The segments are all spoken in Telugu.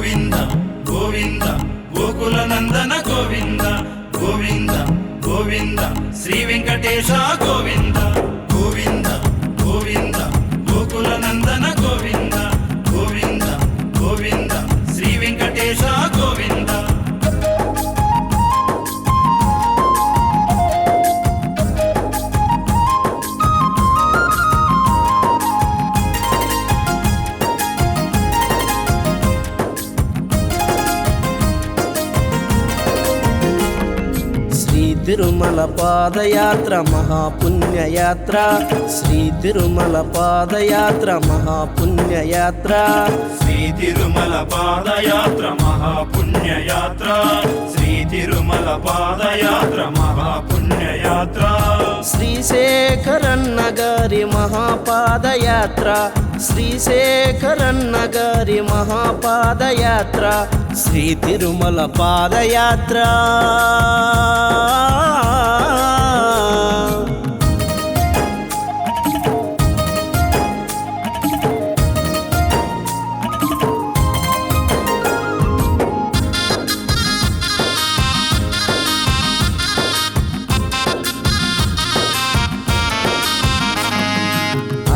గోవింద గోవింద గోకుల నందన గోవింద గోవింద గోవింద శ్రీ వెంకటేశ గోవింద గోవింద గోవింద గోకుల నందన గోవింద గోవింద గోవింద శ్రీ వెంకటేశ గోవింద. తిరుమల పాదయాత్ర మహాపుణ్యయాత్ర, శ్రీ తిరుమల పాదయాత్ర మహాపుణ్యయాత్ర, శ్రీ తిరుమల పాదయాత్ర మహాపుణ్యయాత్ర, శ్రీ తిరుమల పాదయాత్ర మహాపుణ్యయాత్ర, శ్రీశేఖరన్న గారి మహాపాదయాత్ర, శ్రీశేఖరన్న గారి మహాపాదయాత్ర, శ్రీ తిరుమల పాదయాత్ర.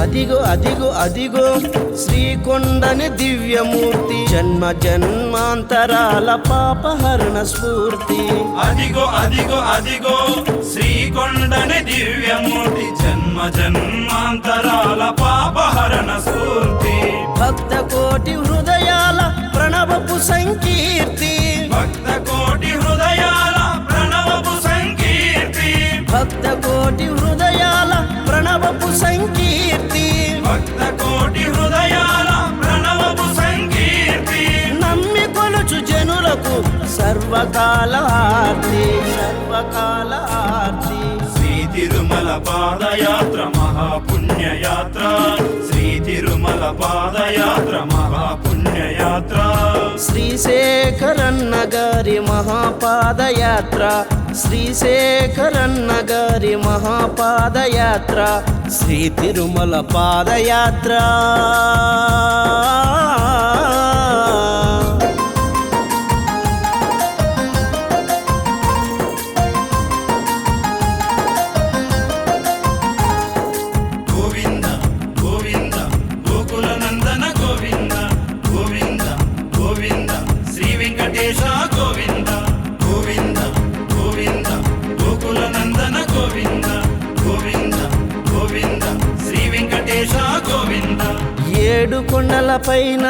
అదిగో అదిగో అదిగో శ్రీకొండని దివ్యమూర్తి, జన్మ జన్మాంతరాల పాపహరణ స్ఫూర్తి. అదిగో అదిగో అదిగో శ్రీకొండని దివ్యమూర్తి, జన్మ జన్మాంతరాల పాపహరణ స్ఫూర్తి. భక్త కోటి హృదయాల ప్రణవపు సంకీర్తి, భక్త కోటి హృదయాల ప్రణవపు సంకీర్తి, భక్త కోటి హృదయాల ప్రణవపు సంకీర్తి, భక్త కోటి హృదయాల ప్రణవపు సంకీర్తి. నమ్మి కొలుచు జనులకు సర్వకాల ఆర్తి, సర్వకాల ఆర్తి. శ్రీ తిరుమల పాదయాత్ర మహాపుణ్యయాత్ర, శ్రీ తిరుమల పాదయాత్ర మహాపుణ్యయాత్ర, శ్రీశేఖరన్న గారి మహాపాదయాత్ర, శ్రీశేఖరన్న గారి మహాపాదయాత్ర, శ్రీ తిరుమల పాదయాత్ర. గోవింద గోవింద గోకుల నందన గోవింద గోవింద గోవింద శ్రీ వెంకటేశ గోవింద గోవింద గోవింద గోకుల నందన గోవింద గోవింద గోవింద శ్రీ వెంకటేశ గోవింద. ఏడు కొండల పైన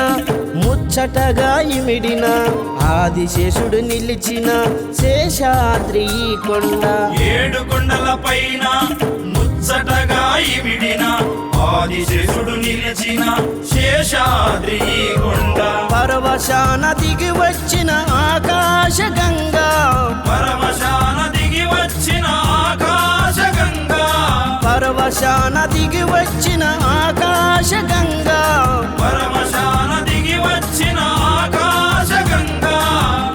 ముచ్చటగా ఇమిడిన ఆదిశేషుడు నిలిచిన శేషాద్రి ఈ కొండ, ఏడు కొండల పైన ముచ్చటగా ఇమిడిన ఆదిశేషుడు నిలిచిన శేషాద్రి ఈ కొండ. పరవశాన దిగి వచ్చిన ఆకాశ గంగా, పరవశాన దిగి వచ్చిన ఆకాశ గంగా, పరవశాన దిగి వచ్చిన ఆకాశ గంగా, పరవశాన దిగి వచ్చిన ఆకాశ గంగా.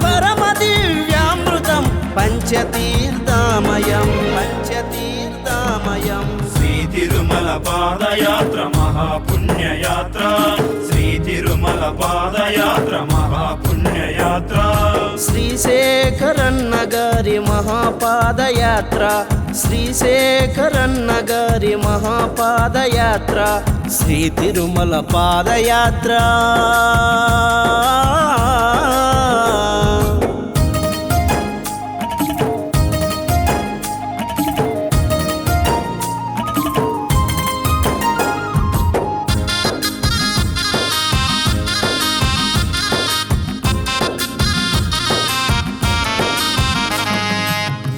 పరమ దివ్యామృతం పంచతీర్థమయం, పంచతీర్థమయం. శ్రీ తిరుమల పాదయాత్ర మహాపుణ్యయాత్ర, శ్రీ తిరుమల పాదయాత్ర మహాపుణ్యయాత్ర, శ్రీశేఖరన్న గారి మహాపాదయాత్ర, శ్రీశేఖరన్న గారి మహాపాదయాత్ర, శ్రీ తిరుమల పాదయాత్ర.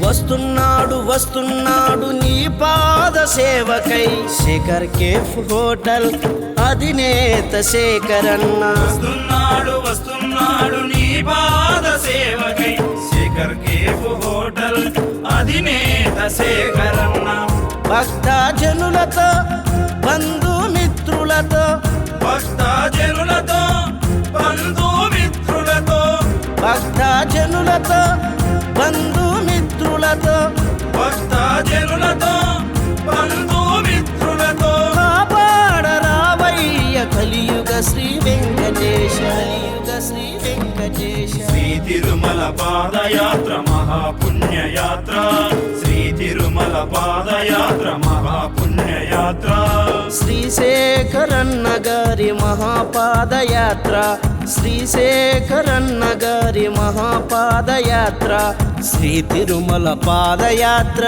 వస్తున్నాడు వస్తున్నాడు నీ పాద సేవకై, శేఖర్ కేఫ్ హోటల్ అధినేత శేఖరన్న. వస్తున్నాడు వస్తున్నాడు నీ పాద సేవకై, శేఖర్ కేఫ్ హోటల్ అధినేత శేఖరన్న. భక్తజనులతో బంధుమిత్రులతో, భక్తజనులతో బంధుమిత్రులతో, భక్తజనులతో బంధుమిత్రులతో, భక్తజనులతో బంధుమిత్రులతో కాపాడరావయ్య కలియుగ శ్రీ వెంకటేశ, కలియుగ శ్రీ వెంకటేశ. చేశా శ్రీ తిరుమల పాదయాత్ర మహాపుణ్యయాత్ర శ్రీ తిరుమల పాదయాత్ర మహాపుణ్యయాత్ర శ్రీశేఖరన్న గారి మహాపాదయాత్ర శ్రీశేఖరన్న గారి మహాపాదయాత్ర శ్రీ తిరుమల పాదయాత్ర